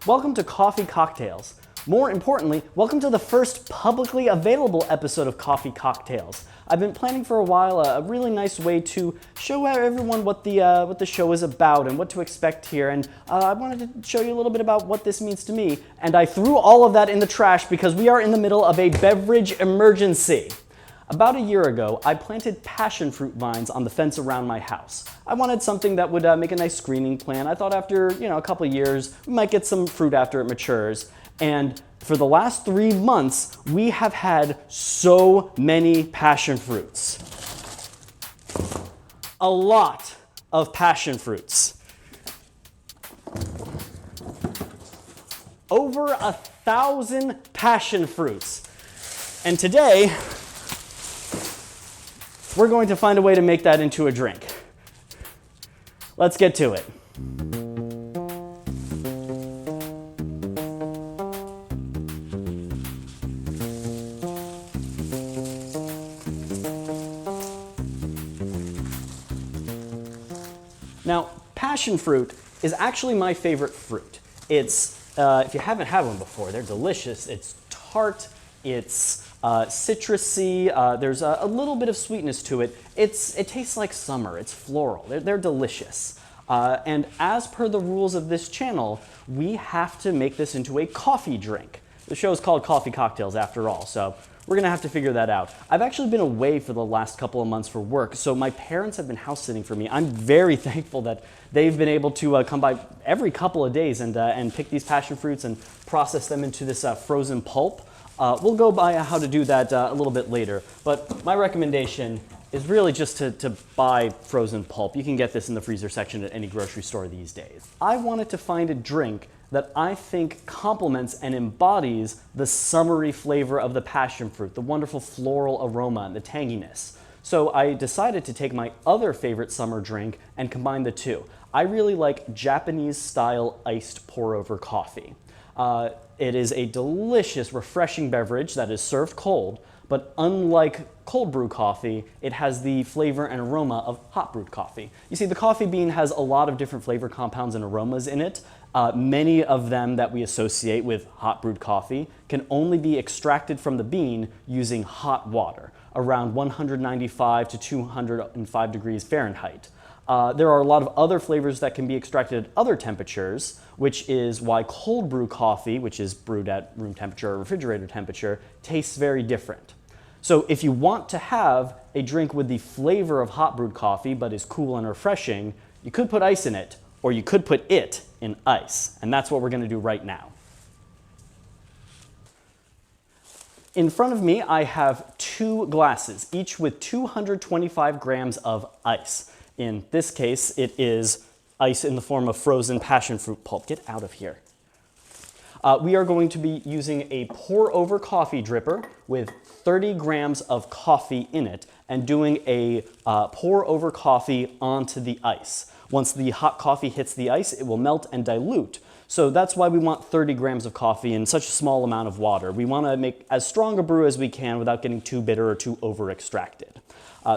Welcome to Coffee Cocktails. More importantly, welcome to the first publicly available episode of Coffee Cocktails. I've been planning for a while a really nice way to show everyone what the show is about and what to expect here, and I wanted to show you a little bit about what this means to me, and I threw all of that in the trash because we are in the middle of a beverage emergency. About a year ago, I planted passion fruit vines on the fence around my house. I wanted something that would make a nice screening plant. I thought after a couple of years, we might get some fruit after it matures. And for the last 3 months, we have had so many passion fruits. A lot of passion fruits. Over 1,000 passion fruits. And today, we're going to find a way to make that into a drink. Let's get to it. Now, passion fruit is actually my favorite fruit. It's, if you haven't had one before, they're delicious. It's tart, it's citrusy, there's a little bit of sweetness to it. It tastes like summer, it's floral, they're delicious. And as per the rules of this channel, we have to make this into a coffee drink. The show is called Coffee Cocktails after all, so we're gonna have to figure that out. I've actually been away for the last couple of months for work, so my parents have been house sitting for me. I'm very thankful that they've been able to come by every couple of days and pick these passion fruits and process them into this frozen pulp. We'll go by how to do that a little bit later, but my recommendation is really just to buy frozen pulp. You can get this in the freezer section at any grocery store these days. I wanted to find a drink that I think complements and embodies the summery flavor of the passion fruit, the wonderful floral aroma and the tanginess. So I decided to take my other favorite summer drink and combine the two. I really like Japanese-style iced pour-over coffee. It is a delicious, refreshing beverage that is served cold, but unlike cold brew coffee, it has the flavor and aroma of hot brewed coffee. You see, the coffee bean has a lot of different flavor compounds and aromas in it. Many of them that we associate with hot brewed coffee can only be extracted from the bean using hot water, around 195 to 205 degrees Fahrenheit. There are a lot of other flavors that can be extracted at other temperatures, which is why cold brew coffee, which is brewed at room temperature or refrigerator temperature, tastes very different. So if you want to have a drink with the flavor of hot brewed coffee but is cool and refreshing, you could put ice in it, or you could put it in ice. And that's what we're going to do right now. In front of me, I have 2 glasses, each with 225 grams of ice. In this case, it is ice in the form of frozen passion fruit pulp. Get out of here. We are going to be using a pour-over coffee dripper with 30 grams of coffee in it and doing a pour-over coffee onto the ice. Once the hot coffee hits the ice, it will melt and dilute. So that's why we want 30 grams of coffee in such a small amount of water. We want to make as strong a brew as we can without getting too bitter or too over-extracted.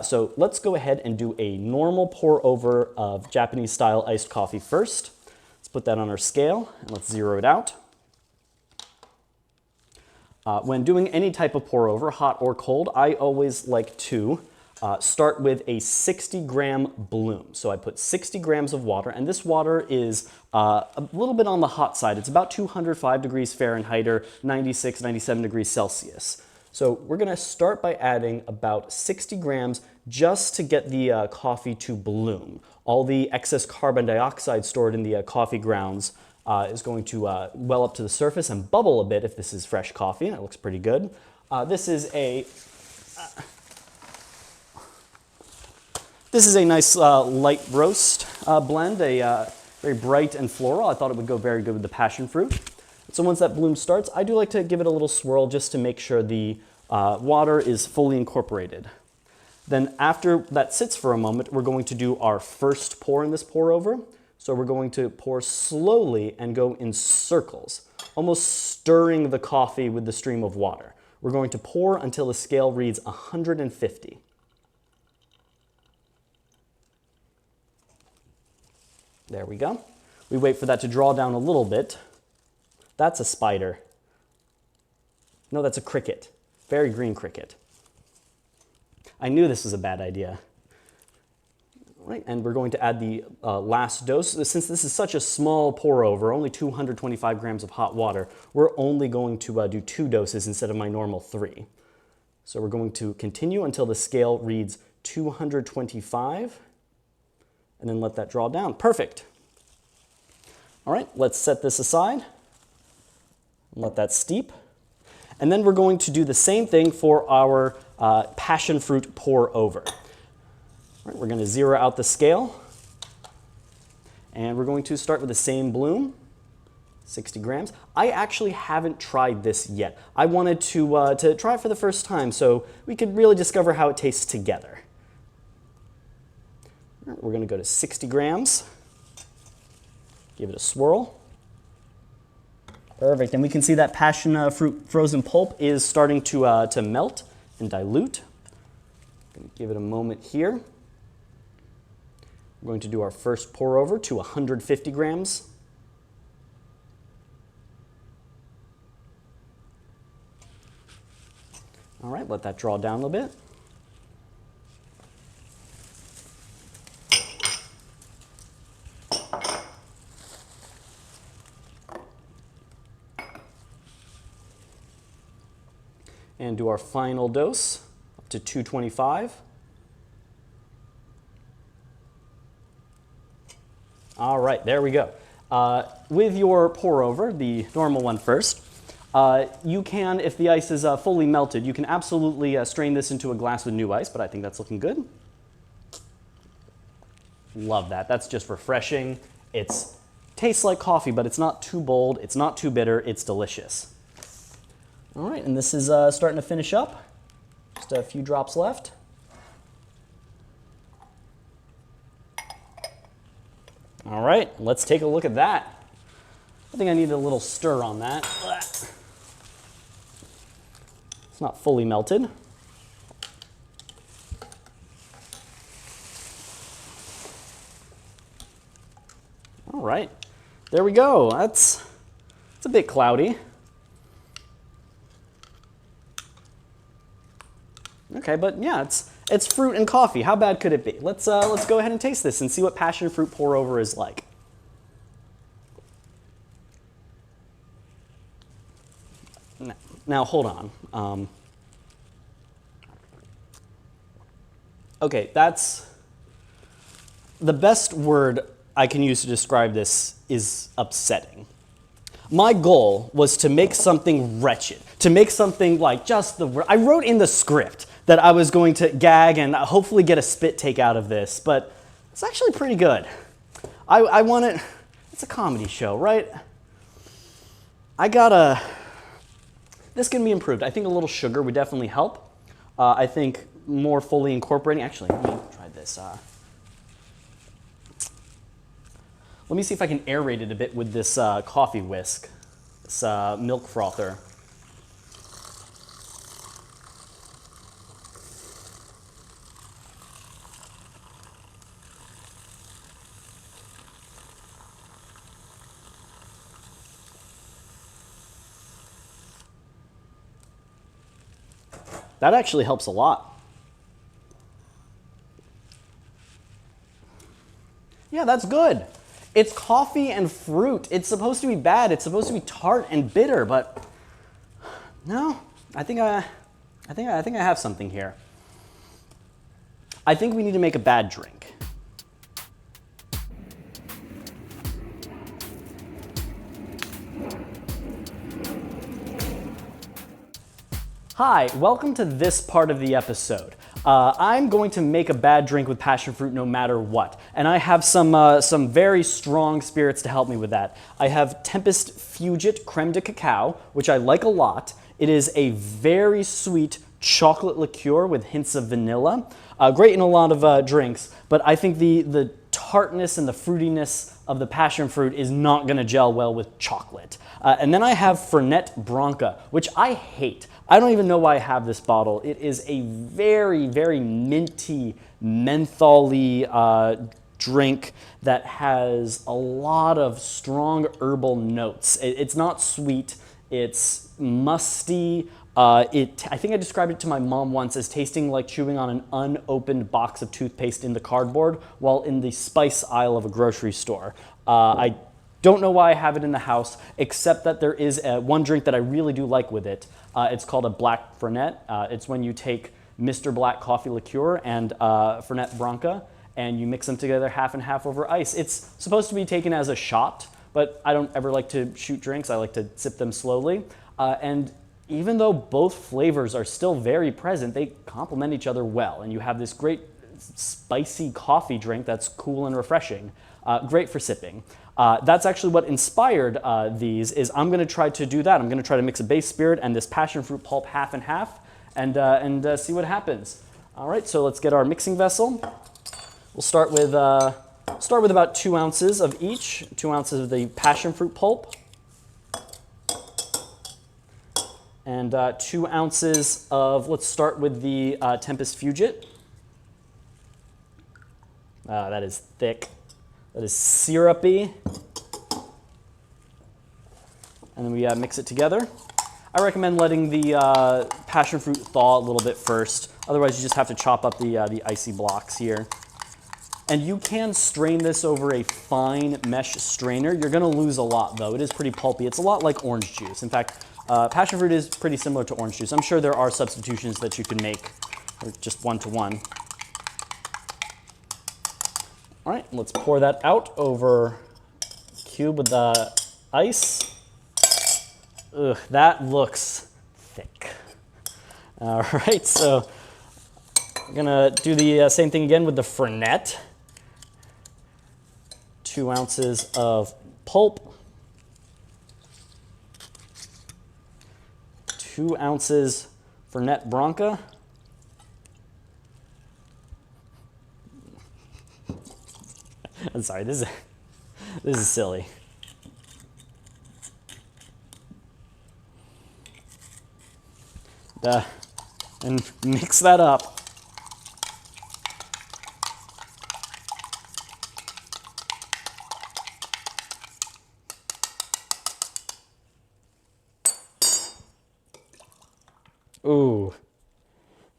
So let's go ahead and do a normal pour over of Japanese-style iced coffee first. Let's put that on our scale and let's zero it out. When doing any type of pour over, hot or cold, I always like to start with a 60-gram bloom. So I put 60 grams of water, and this water is a little bit on the hot side. It's about 205 degrees Fahrenheit or 96, 97 degrees Celsius. So we're going to start by adding about 60 grams just to get the coffee to bloom. All the excess carbon dioxide stored in the coffee grounds is going to well up to the surface and bubble a bit if this is fresh coffee, and it looks pretty good. This is a nice light roast blend, very bright and floral. I thought it would go very good with the passion fruit. So once that bloom starts, I do like to give it a little swirl just to make sure the water is fully incorporated. Then after that sits for a moment, we're going to do our first pour in this pour over. So we're going to pour slowly and go in circles, almost stirring the coffee with the stream of water. We're going to pour until the scale reads 150. There we go. We wait for that to draw down a little bit. That's a spider. No, that's a cricket. Very green cricket. I knew this was a bad idea. All right, and we're going to add the last dose. Since this is such a small pour over, only 225 grams of hot water, we're only going to do 2 doses instead of my normal 3. So we're going to continue until the scale reads 225, and then let that draw down. Perfect. All right, let's set this aside. Let that steep. And then we're going to do the same thing for our passion fruit pour over. All right, we're going to zero out the scale. And we're going to start with the same bloom, 60 grams. I actually haven't tried this yet. I wanted to try it for the first time so we could really discover how it tastes together. All right, we're going to go to 60 grams. Give it a swirl. Perfect, and we can see that passion fruit frozen pulp is starting to melt and dilute. I'm going to give it a moment here. We're going to do our first pour over to 150 grams. All right, let that draw down a little bit. And do our final dose up to 225. All right, there we go. With your pour over, the normal one first, you can, if the ice is fully melted, you can absolutely strain this into a glass with new ice, but I think that's looking good. Love that. That's just refreshing. It tastes like coffee, but it's not too bold, it's not too bitter, it's delicious. All right, and this is starting to finish up. Just a few drops left. All right, let's take a look at that. I think I need a little stir on that. It's not fully melted. All right, there we go. It's a bit cloudy. Okay, but yeah, it's fruit and coffee. How bad could it be? Let's go ahead and taste this and see what passion fruit pour over is like. Now hold on. Okay, that's the best word I can use to describe this is upsetting. My goal was to make something wretched, to make something like just the word. I wrote in the script that I was going to gag and hopefully get a spit take out of this, but it's actually pretty good. I want it, it's a comedy show, right? This can be improved. I think a little sugar would definitely help. I think more fully incorporating, actually, let me try this. Let me see if I can aerate it a bit with this coffee whisk, this milk frother. That actually helps a lot. Yeah, that's good. It's coffee and fruit. It's supposed to be bad. It's supposed to be tart and bitter, but no, I think I have something here. I think we need to make a bad drink. Hi, welcome to this part of the episode. I'm going to make a bad drink with passion fruit no matter what, and I have some very strong spirits to help me with that. I have Tempest Fugit Creme de Cacao, which I like a lot. It is a very sweet chocolate liqueur with hints of vanilla. Great in a lot of drinks, but I think the tartness and the fruitiness of the passion fruit is not going to gel well with chocolate. And then I have Fernet Branca, which I hate. I don't even know why I have this bottle. It is a very, very minty, mentholy drink that has a lot of strong herbal notes. It's not sweet, it's musty. I think I described it to my mom once as tasting like chewing on an unopened box of toothpaste in the cardboard while in the spice aisle of a grocery store. I don't know why I have it in the house, except that there is one drink that I really do like with it. It's called a Black Fernet. It's when you take Mr. Black coffee liqueur and Fernet Branca, and you mix them together half and half over ice. It's supposed to be taken as a shot, but I don't ever like to shoot drinks. I like to sip them slowly. And even though both flavors are still very present, they complement each other well, and you have this great spicy coffee drink that's cool and refreshing. Great for sipping. That's actually what inspired these. I'm going to try to do that. I'm going to try to mix a base spirit and this passion fruit pulp half and half, and see what happens. All right, so let's get our mixing vessel. We'll start with about 2 ounces of each. 2 ounces of the passion fruit pulp, and 2 ounces of. Let's start with the Tempest Fugit. That is thick. That is syrupy. And then we mix it together. I recommend letting the passion fruit thaw a little bit first. Otherwise, you just have to chop up the icy blocks here. And you can strain this over a fine mesh strainer. You're going to lose a lot, though. It is pretty pulpy. It's a lot like orange juice. In fact, passion fruit is pretty similar to orange juice. I'm sure there are substitutions that you can make, just one-to-one. All right, let's pour that out over a cube with the ice. Ugh, that looks thick. All right, so we're gonna do the same thing again with the Fernet. 2 ounces of pulp. 2 ounces Fernet Branca. I'm sorry, this is silly. And mix that up. Ooh,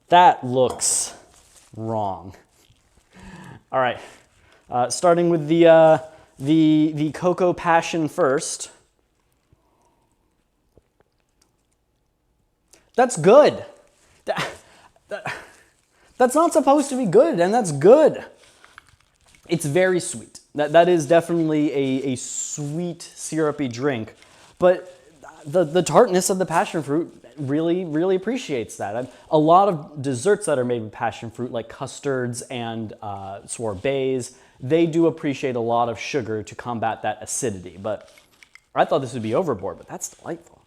that looks wrong. All right. Starting with the cocoa passion first. That's good. That's not supposed to be good, and that's good. It's very sweet. That is definitely a sweet, syrupy drink, but the tartness of the passion fruit really appreciates that. A lot of desserts that are made with passion fruit, like custards and sorbets, they do appreciate a lot of sugar to combat that acidity. But I thought this would be overboard, but that's delightful.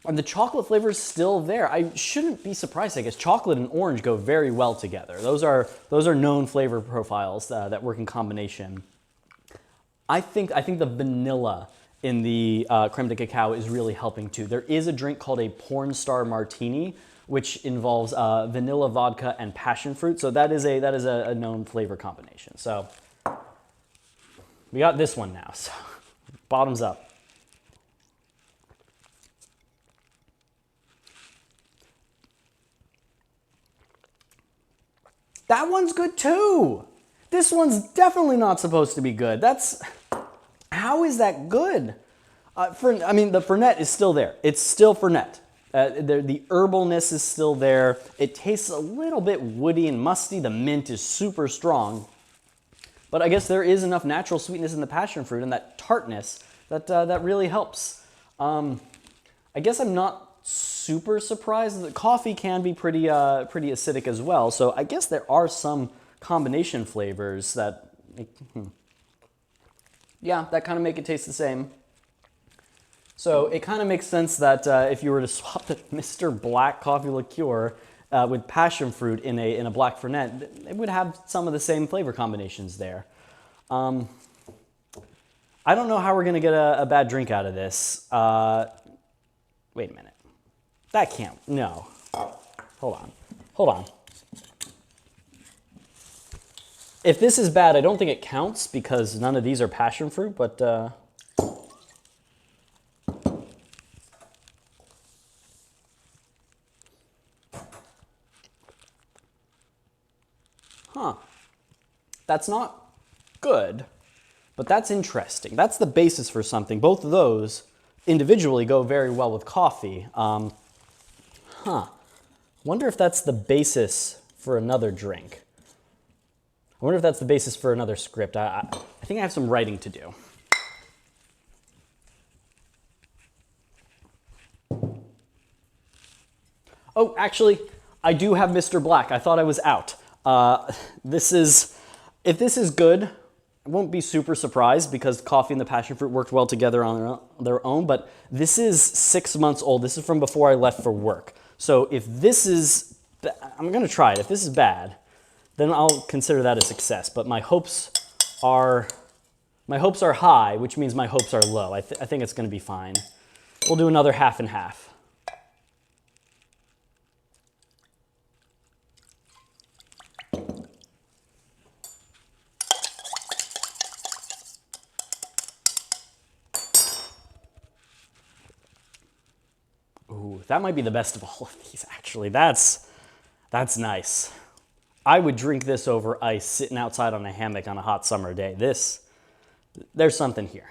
And the chocolate flavor is still there. I shouldn't be surprised, I guess. Chocolate and orange go very well together. Those are known flavor profiles that work in combination. I think the vanilla in the creme de cacao is really helping too. There is a drink called a porn star martini, which involves vanilla vodka and passion fruit. So that is a known flavor combination. So we got this one now. So bottoms up. That one's good too. This one's definitely not supposed to be good. How is that good? The Fernet is still there. It's still Fernet. The herbalness is still there. It tastes a little bit woody and musty. The mint is super strong. But I guess there is enough natural sweetness in the passion fruit and that tartness that really helps. I guess I'm not super surprised that coffee can be pretty acidic as well. So I guess there are some combination flavors that, that kind of make it taste the same. So it kind of makes sense that if you were to swap the Mr. Black coffee liqueur with passion fruit in a Black Fernet, it would have some of the same flavor combinations there. I don't know how we're going to get a bad drink out of this. Wait a minute. That can't, no. Hold on. If this is bad, I don't think it counts because none of these are passion fruit, but that's not good, but that's interesting. That's the basis for something. Both of those individually go very well with coffee. Wonder if that's the basis for another drink. I wonder if that's the basis for another script. I think I have some writing to do. Oh, actually, I do have Mr. Black. I thought I was out. If this is good, I won't be super surprised because coffee and the passion fruit worked well together on their own, but this is 6 months old. This is from before I left for work. So if this is, I'm gonna try it. If this is bad, then I'll consider that a success. But my hopes are high, which means my hopes are low. I think it's gonna be fine. We'll do another half and half. Ooh, that might be the best of all of these, actually. That's nice. I would drink this over ice sitting outside on a hammock on a hot summer day. There's something here.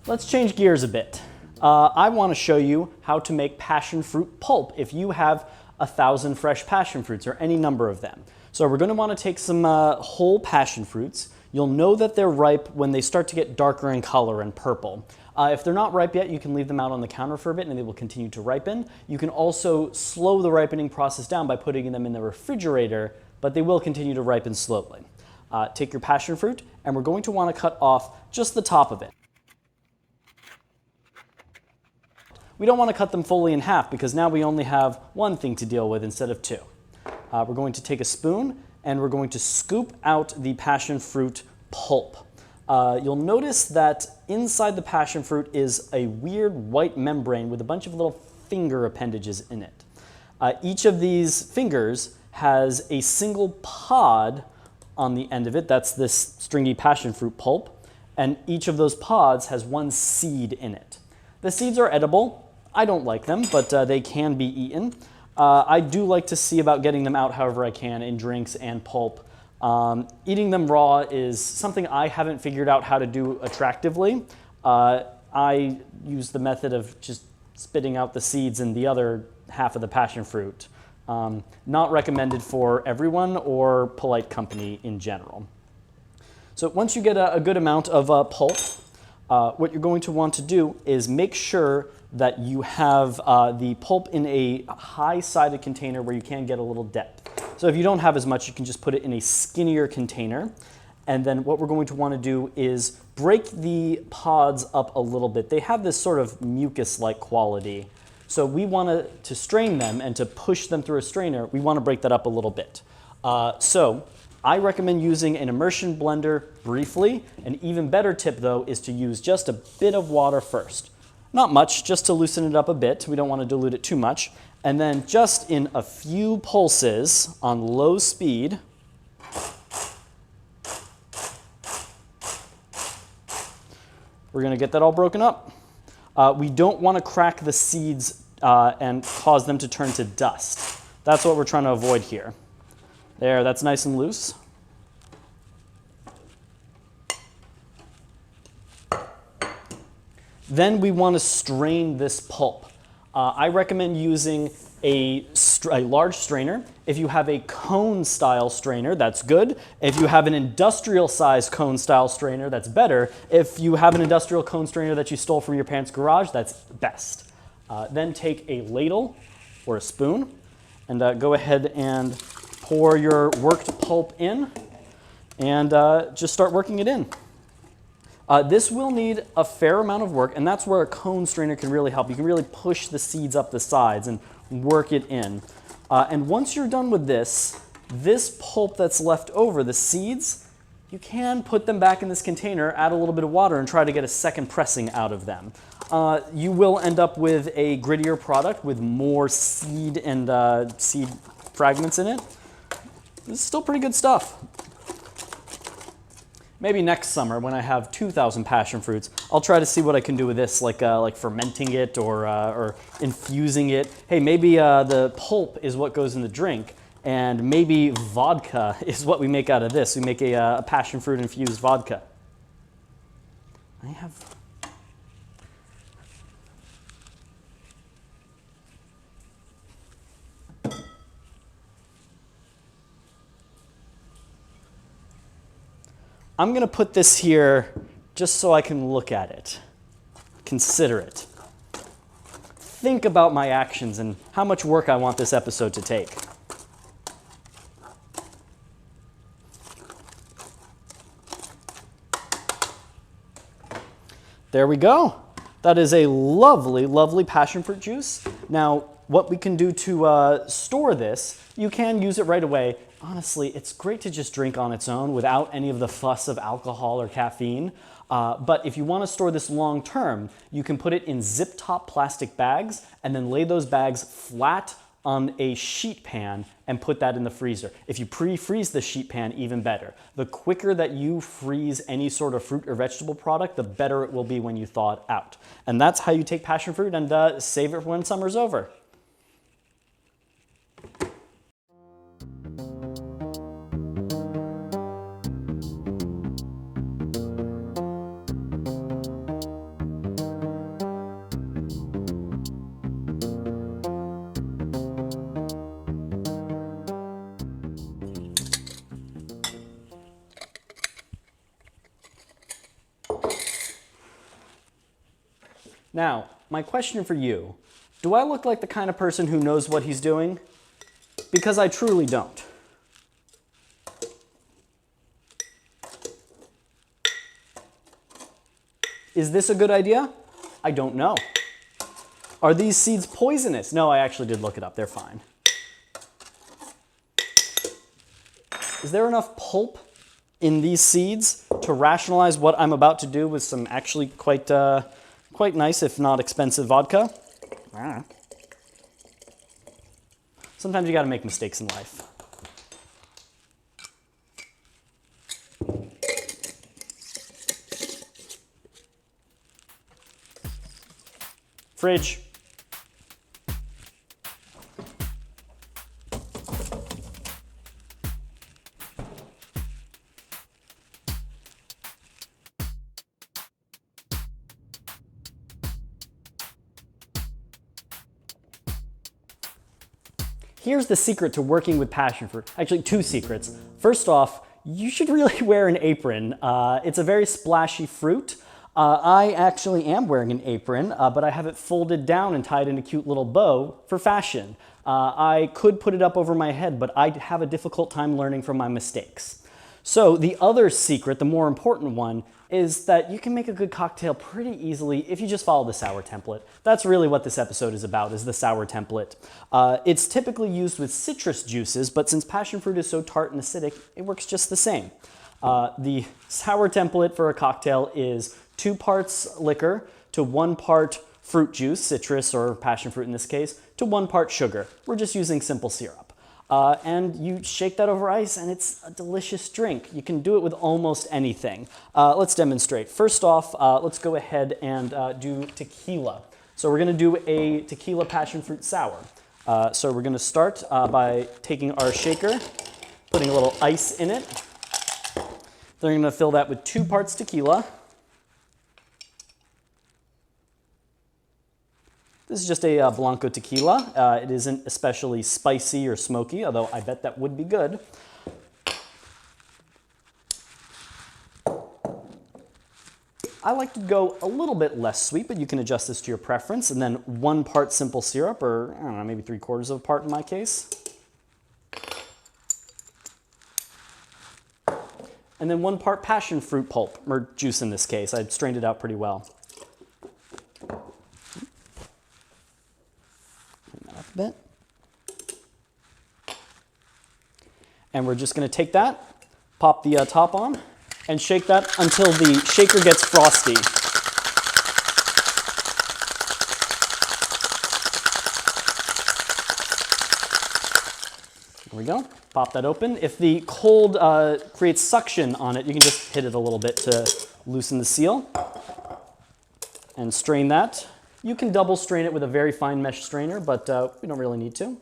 Let's change gears a bit. I want to show you how to make passion fruit pulp if you have 1,000 fresh passion fruits or any number of them. So we're going to want to take some whole passion fruits. You'll know that they're ripe when they start to get darker in color and purple. If they're not ripe yet, you can leave them out on the counter for a bit and they will continue to ripen. You can also slow the ripening process down by putting them in the refrigerator, but they will continue to ripen slowly. Take your passion fruit and we're going to want to cut off just the top of it. We don't want to cut them fully in half because now we only have one thing to deal with instead of two. We're going to take a spoon and we're going to scoop out the passion fruit pulp. You'll notice that inside the passion fruit is a weird white membrane with a bunch of little finger appendages in it. Each of these fingers has a single pod on the end of it. That's this stringy passion fruit pulp. And each of those pods has one seed in it. The seeds are edible. I don't like them, but they can be eaten. I do like to see about getting them out however I can in drinks and pulp. Eating them raw is something I haven't figured out how to do attractively. I use the method of just spitting out the seeds and the other half of the passion fruit. Not recommended for everyone or polite company in general. So once you get a good amount of pulp, what you're going to want to do is make sure that you have the pulp in a high-sided container where you can get a little depth. So if you don't have as much, you can just put it in a skinnier container. And then what we're going to want to do is break the pods up a little bit. They have this sort of mucus-like quality. So we want to strain them and to push them through a strainer, we want to break that up a little bit. So I recommend using an immersion blender briefly. An even better tip, though, is to use just a bit of water first. Not much, just to loosen it up a bit. We don't want to dilute it too much. And then just in a few pulses on low speed, we're going to get that all broken up. We don't want to crack the seeds and cause them to turn to dust. That's what we're trying to avoid here. There, that's nice and loose. Then we want to strain this pulp. I recommend using a large strainer. If you have a cone-style strainer, that's good. If you have an industrial-sized cone-style strainer, that's better. If you have an industrial cone strainer that you stole from your parents' garage, that's best. Then take a ladle or a spoon, And go ahead and pour your worked pulp in and just start working it in. This will need a fair amount of work, and that's where a cone strainer can really help. You can really push the seeds up the sides and work it in. And once you're done with this pulp that's left over, the seeds, you can put them back in this container, add a little bit of water, and try to get a second pressing out of them. You will end up with a grittier product with more seed and seed fragments in it. This is still pretty good stuff. Maybe next summer when I have 2,000 passion fruits, I'll try to see what I can do with this, like fermenting it or infusing it. Hey, maybe the pulp is what goes in the drink, and maybe vodka is what we make out of this. We make a passion fruit infused vodka. I'm going to put this here just so I can look at it, consider it, think about my actions and how much work I want this episode to take. There we go. That is a lovely, lovely passion fruit juice. Now, what we can do to store this, you can use it right away. Honestly, it's great to just drink on its own without any of the fuss of alcohol or caffeine. But if you want to store this long term, you can put it in zip-top plastic bags and then lay those bags flat on a sheet pan and put that in the freezer. If you pre-freeze the sheet pan, even better. The quicker that you freeze any sort of fruit or vegetable product, the better it will be when you thaw it out. And that's how you take passion fruit and save it for when summer's over. Now, my question for you, do I look like the kind of person who knows what he's doing? Because I truly don't. Is this a good idea? I don't know. Are these seeds poisonous? No, I actually did look it up. They're fine. Is there enough pulp in these seeds to rationalize what I'm about to do with some actually quite nice, if not expensive, vodka? Sometimes you gotta make mistakes in life. Fridge. Here's the secret to working with passion fruit. Actually, two secrets. First off, you should really wear an apron. It's a very splashy fruit. I actually am wearing an apron, but I have it folded down and tied in a cute little bow for fashion. I could put it up over my head, but I have a difficult time learning from my mistakes. So the other secret, the more important one, is that you can make a good cocktail pretty easily if you just follow the sour template. That's really what this episode is about, is the sour template. It's typically used with citrus juices, but since passion fruit is so tart and acidic, it works just the same. The sour template for a cocktail is 2 parts liquor to 1 part fruit juice, citrus or passion fruit in this case, to 1 part sugar. We're just using simple syrup. And you shake that over ice and it's a delicious drink. You can do it with almost anything. Let's demonstrate. First off, let's go ahead and do tequila. So we're gonna do a tequila passion fruit sour. So we're gonna start by taking our shaker, putting a little ice in it. Then we're gonna fill that with 2 parts tequila. This is just a Blanco tequila. It isn't especially spicy or smoky, although I bet that would be good. I like to go a little bit less sweet, but you can adjust this to your preference. And then 1 part simple syrup, or I don't know, maybe 3/4 of a part in my case. And then 1 part passion fruit pulp, or juice in this case. I strained it out pretty well. Clean that up a bit. And we're just going to take that, pop the top on, and shake that until the shaker gets frosty. There we go. Pop that open. If the cold creates suction on it, you can just hit it a little bit to loosen the seal. And strain that. You can double strain it with a very fine mesh strainer, but we don't really need to.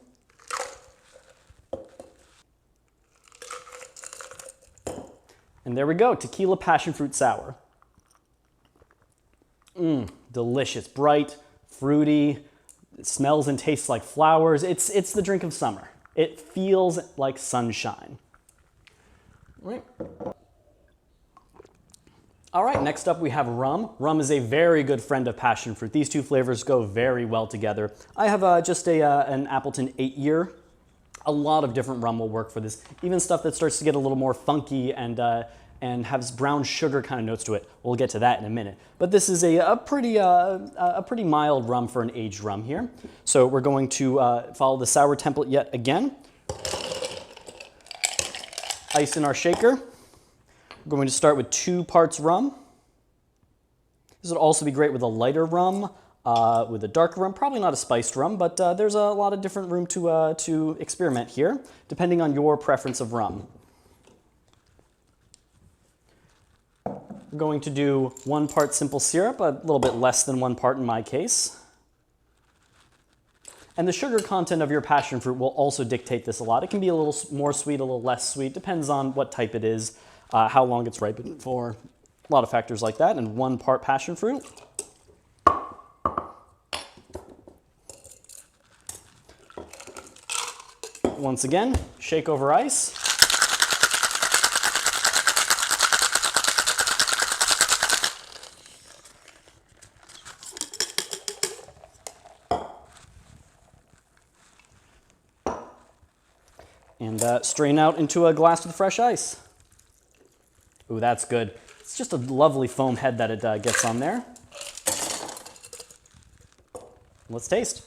And there we go, Tequila Passion Fruit Sour. Delicious, bright, fruity, it smells and tastes like flowers. It's the drink of summer. It feels like sunshine. All right, next up we have rum. Rum is a very good friend of passion fruit. These two flavors go very well together. I have just an Appleton 8-year. A lot of different rum will work for this. Even stuff that starts to get a little more funky and has brown sugar kind of notes to it. We'll get to that in a minute. But this is a pretty mild rum for an aged rum here. So we're going to follow the sour template yet again. Ice in our shaker. We're going to start with 2 parts rum. This would also be great with a lighter rum, with a darker rum. Probably not a spiced rum, but there's a lot of different room to experiment here, depending on your preference of rum. We're going to do 1 part simple syrup, a little bit less than 1 part in my case. And the sugar content of your passion fruit will also dictate this a lot. It can be a little more sweet, a little less sweet, depends on what type it is, how long it's ripened for, a lot of factors like that. And 1 part passion fruit. Once again, shake over ice. And strain out into a glass with fresh ice. Ooh, that's good. It's just a lovely foam head that it gets on there. Let's taste.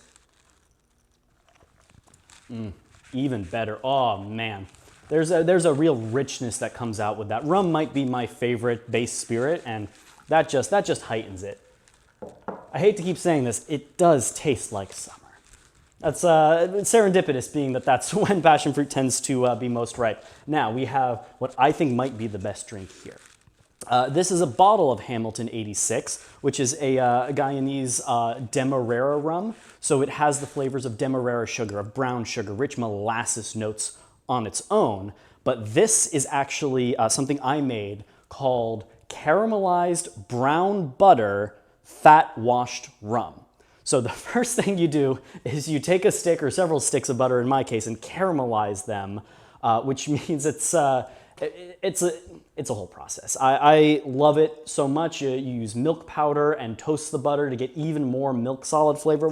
Even better. Oh man, there's a real richness that comes out with that. Rum might be my favorite base spirit, and that just heightens it. I hate to keep saying this, it does taste like summer. That's serendipitous, being that that's when passion fruit tends to be most ripe. Now we have what I think might be the best drink here. This is a bottle of Hamilton 86, which is a Guyanese Demerara rum. So it has the flavors of Demerara sugar, of brown sugar, rich molasses notes on its own. But this is actually something I made called caramelized brown butter fat washed rum. So the first thing you do is you take a stick or several sticks of butter, in my case, and caramelize them, which means it's a whole process. I love it so much. You use milk powder and toast the butter to get even more milk solid flavor.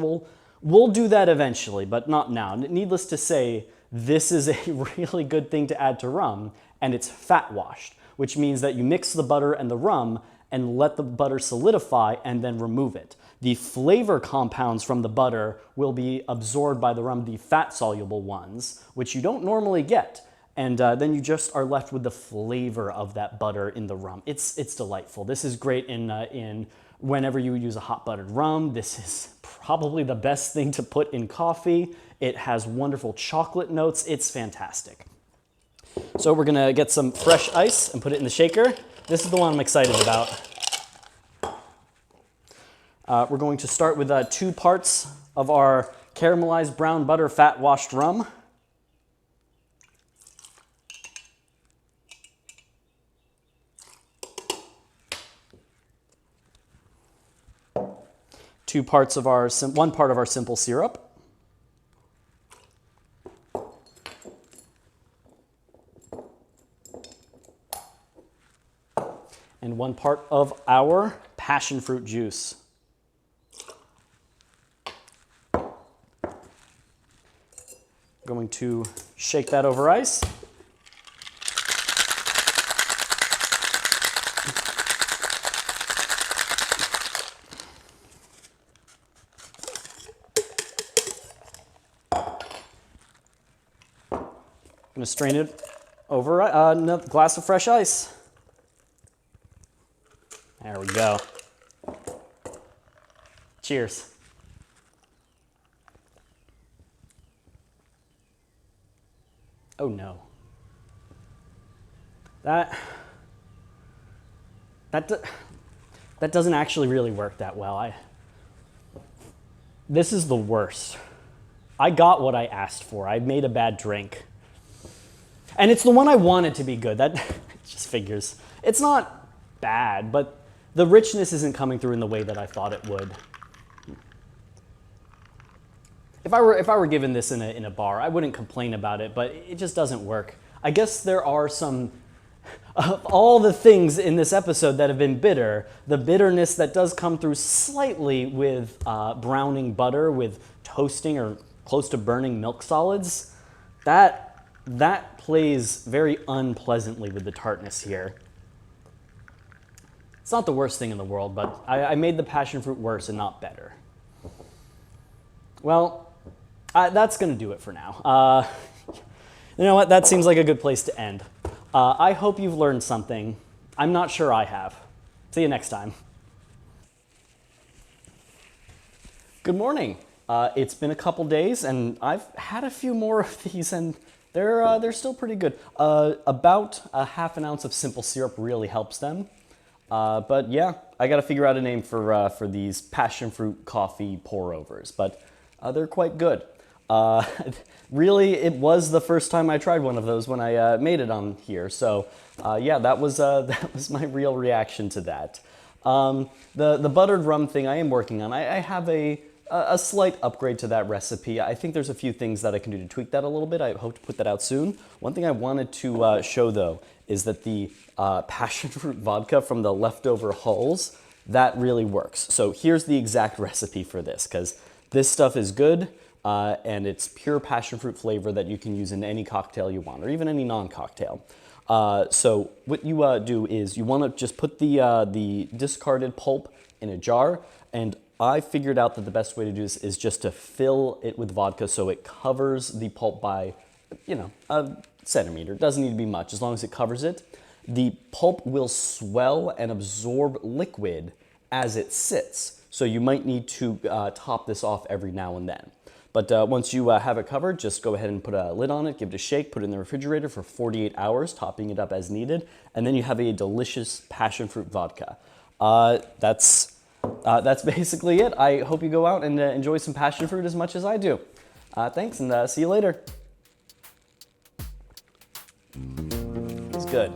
We'll do that eventually, but not now. Needless to say, this is a really good thing to add to rum, and it's fat washed, which means that you mix the butter and the rum and let the butter solidify and then remove it. The flavor compounds from the butter will be absorbed by the rum, the fat-soluble ones, which you don't normally get. And then you just are left with the flavor of that butter in the rum. It's delightful. This is great in whenever you use a hot buttered rum. This is probably the best thing to put in coffee. It has wonderful chocolate notes. It's fantastic. So we're gonna get some fresh ice and put it in the shaker. This is the one I'm excited about. We're going to start with 2 parts of our caramelized brown butter fat washed rum. One part of our simple syrup. And 1 part of our passion fruit juice. Going to shake that over ice. I'm gonna strain it over a glass of fresh ice. There we go. Cheers. Oh no. That doesn't actually really work that well. This is the worst. I got what I asked for. I made a bad drink. And it's the one I wanted to be good. That just figures. It's not bad, but the richness isn't coming through in the way that I thought it would. If I were given this in a bar, I wouldn't complain about it, but it just doesn't work. I guess there are some, of all the things in this episode that have been bitter, the bitterness that does come through slightly with browning butter, with toasting or close to burning milk solids, that plays very unpleasantly with the tartness here. It's not the worst thing in the world, but I made the passion fruit worse and not better. Well, that's going to do it for now. You know what? That seems like a good place to end. I hope you've learned something. I'm not sure I have. See you next time. Good morning. It's been a couple days, and I've had a few more of these, and they're still pretty good. About a half an ounce of simple syrup really helps them. But yeah, I got to figure out a name for these passion fruit coffee pour-overs, but they're quite good. Really, it was the first time I tried one of those when I made it on here. So yeah, that was my real reaction to that. The buttered rum thing I am working on. I have a slight upgrade to that recipe. I think there's a few things that I can do to tweak that a little bit. I hope to put that out soon. One thing I wanted to show though is that the passion fruit vodka from the leftover hulls, that really works. So here's the exact recipe for this, because this stuff is good. And it's pure passion fruit flavor that you can use in any cocktail you want, or even any non-cocktail. So what you do is you want to just put the discarded pulp in a jar, and I figured out that the best way to do this is just to fill it with vodka so it covers the pulp by, a centimeter. It doesn't need to be much, as long as it covers it. The pulp will swell and absorb liquid as it sits, so you might need to top this off every now and then. But once you have it covered, just go ahead and put a lid on it, give it a shake, put it in the refrigerator for 48 hours, topping it up as needed, and then you have a delicious passion fruit vodka. That's basically it. I hope you go out and enjoy some passion fruit as much as I do. Thanks, and see you later. It's good.